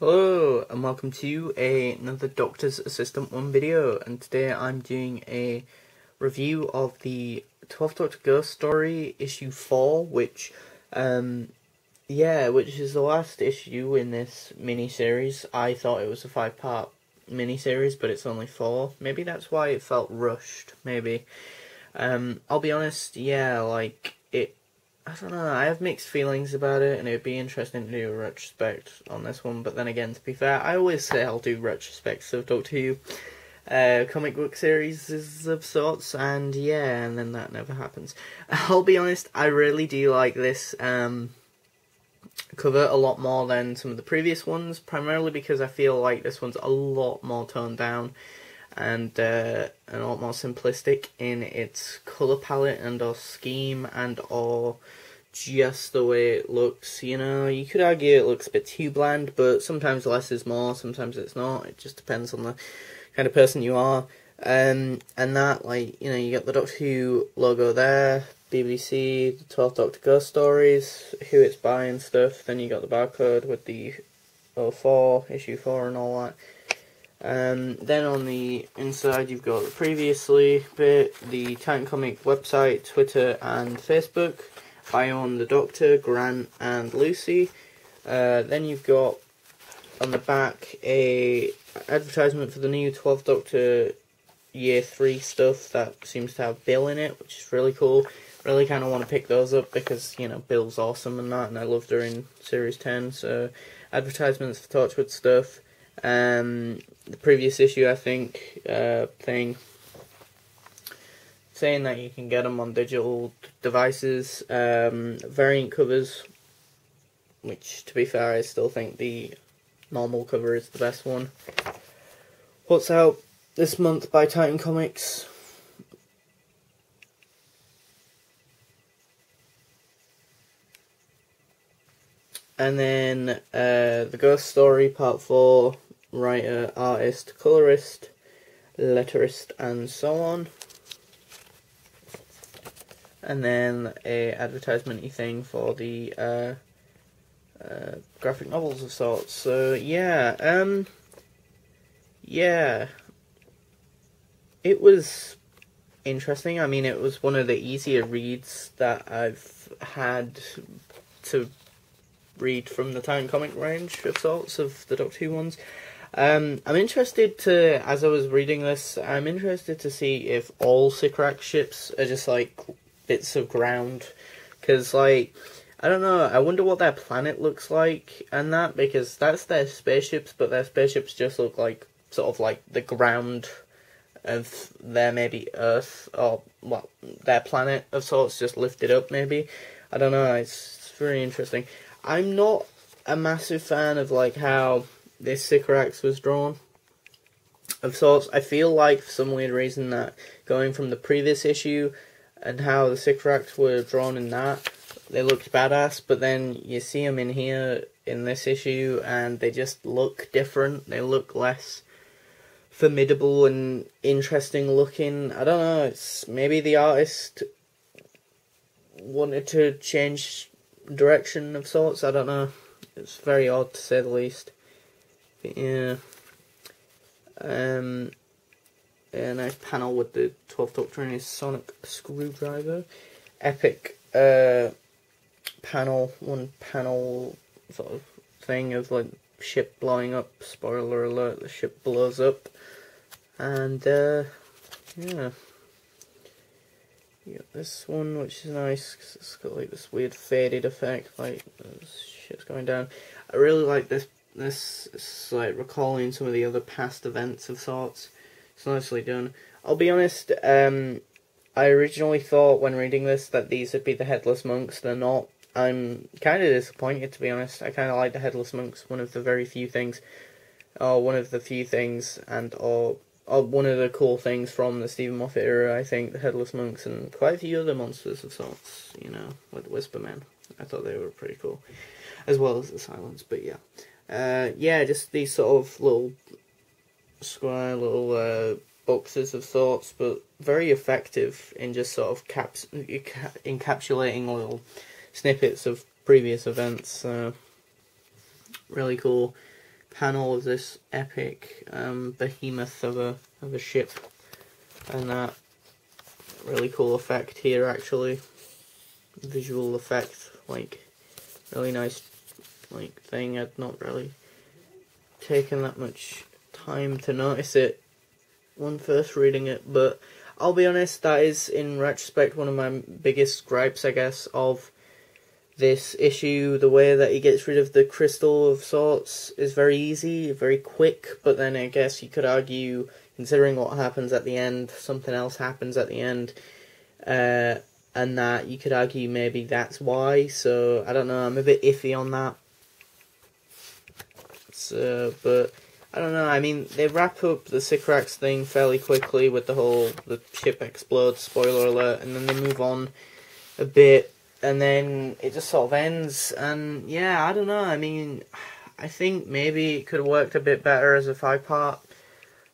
Hello and welcome to another Doctor's Assistant 1 video, and today I'm doing a review of the 12th Doctor Ghost Story issue 4, which is the last issue in this mini-series. I thought it was a 5-part mini-series, but it's only 4. Maybe that's why it felt rushed, maybe. I'll be honest, I don't know, I have mixed feelings about it, and it would be interesting to do a retrospect on this one, but then again, to be fair, I always say I'll do retrospects of Doctor Who comic book series of sorts, and then that never happens. I'll be honest, I really do like this cover a lot more than some of the previous ones, primarily because I feel like this one's a lot more toned down, and a lot more simplistic in its colour palette and or scheme and or just the way it looks. You know, you could argue it looks a bit too bland, but sometimes less is more, sometimes it's not. It just depends on the kind of person you are. And that, you got the Doctor Who logo there, BBC, the 12th Doctor Ghost Stories, who it's by and stuff. Then you got the barcode with the 04, issue 4 and all that. Then on the inside you've got the previously bit, the Titan Comic website, Twitter and Facebook. I own the Doctor, Grant and Lucy. Then you've got on the back a advertisement for the new 12th Doctor Year 3 stuff that seems to have Bill in it, which is really cool. Really kind of want to pick those up because, you know, Bill's awesome and that, and I loved her in Series 10. So advertisements for Torchwood stuff. The previous issue, I think, thing saying that you can get them on digital devices, variant covers, which, to be fair, I still think the normal cover is the best one. What's out this month by Titan Comics? And then The Ghost Story Part 4, writer, artist, colorist, letterist, and so on. And then a advertisement-y thing for the graphic novels of sorts. So it was interesting. I mean, it was one of the easier reads that I've had to read from the Titan Comic range of sorts of the Doctor Who ones. I'm interested to, as I was reading this, I'm interested to see if all Sycorax ships are just like bits of ground, because I don't know, I wonder what their planet looks like and that, because that's their spaceships, but their spaceships just look like sort of like the ground of their maybe Earth, or well, their planet of sorts just lifted up maybe. I don't know, it's very interesting. I'm not a massive fan of like how this Sycorax was drawn of sorts. I feel like for some weird reason that going from the previous issue and how the Sycorax were drawn in that, they looked badass, but then you see them in here in this issue and they just look different. They look less formidable and interesting looking. I don't know, it's maybe the artist wanted to change direction of sorts, I don't know. It's very odd to say the least. But yeah. A nice panel with the 12th Doctor and his sonic screwdriver. Epic panel, one panel sort of thing of like ship blowing up. Spoiler alert, the ship blows up. And yeah. You got this one, which is nice because it's got like this weird faded effect, like shit's going down. I really like this. This is like recalling some of the other past events of sorts. It's nicely done. I'll be honest, I originally thought when reading this that these would be the Headless Monks. They're not. I'm kind of disappointed, to be honest. I kind of like the Headless Monks. One of the very few things, or one of the few things, and or one of the cool things from the Stephen Moffat era, I think, the Headless Monks, and quite a few other monsters of sorts, you know, like the Whispermen. I thought they were pretty cool, as well as the Silence, but yeah. Just these sort of little square little boxes of sorts, but very effective in just sort of encapsulating little snippets of previous events. Really cool. panel of this epic behemoth of a ship, and that really cool effect here, actually, visual effect, like really nice like thing. I'd not really taken that much time to notice it when first reading it, but I'll be honest, that is in retrospect one of my biggest gripes, I guess, of this issue. The way that he gets rid of the crystal of sorts is very easy, very quick, but then I guess you could argue, considering what happens at the end, something else happens at the end, and that you could argue maybe that's why. So I don't know, I'm a bit iffy on that. So, but I don't know, I mean, they wrap up the Sycorax thing fairly quickly with the ship explodes, spoiler alert, and then they move on a bit, and then it just sort of ends, and yeah, I don't know, I mean, I think maybe it could have worked a bit better as a 5-part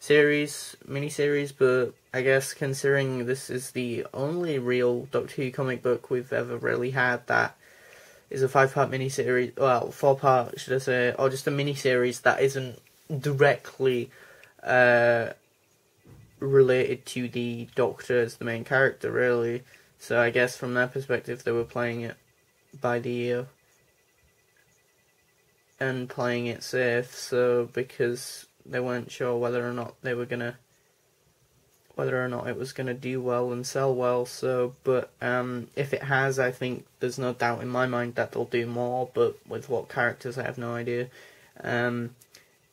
miniseries, but I guess considering this is the only real Doctor Who comic book we've ever really had that is a 5-part miniseries, well, 4-part, should I say, or just a miniseries that isn't directly related to the Doctor as the main character, really. So I guess from their perspective, they were playing it by the ear and playing it safe. So because they weren't sure whether or not it was gonna do well and sell well. So, but if it has, I think there's no doubt in my mind that they'll do more. But with what characters, I have no idea.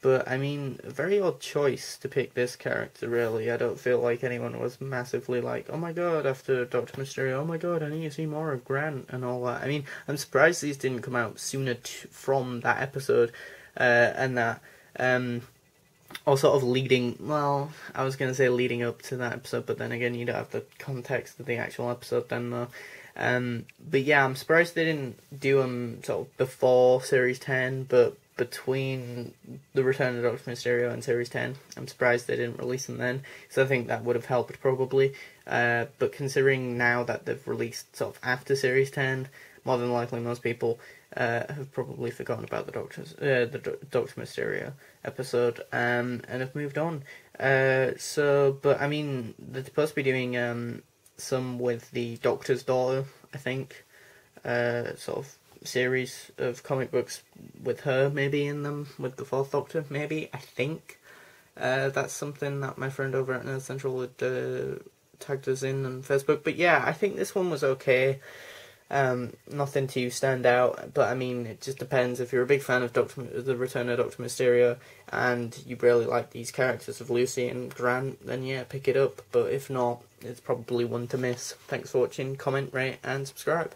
But, I mean, a very odd choice to pick this character, really. I don't feel like anyone was massively like, oh my god, after Dr. Mysterio, oh my god, I need to see more of Grant and all that. I mean, I'm surprised these didn't come out sooner from that episode, and that, or sort of leading, well, I was going to say leading up to that episode, but then again, you don't have the context of the actual episode then, though. But yeah, I'm surprised they didn't do them sort of before Series 10, but between The Return of Dr. Mysterio and Series 10. I'm surprised they didn't release them then, because I think that would have helped probably. But considering now that they've released sort of after Series 10, more than likely most people have probably forgotten about the Dr. Mysterio episode and have moved on. But I mean, they're supposed to be doing some with the Doctor's daughter, I think, sort of series of comic books with her maybe in them, with the 4th Doctor, maybe, I think. That's something that my friend over at Nerd Central had tagged us in on Facebook. But yeah, I think this one was okay. Nothing to stand out, but I mean, it just depends. If you're a big fan of The Return of Dr. Mysterio and you really like these characters of Lucy and Grant, then yeah, pick it up. But if not, it's probably one to miss. Thanks for watching, comment, rate and subscribe.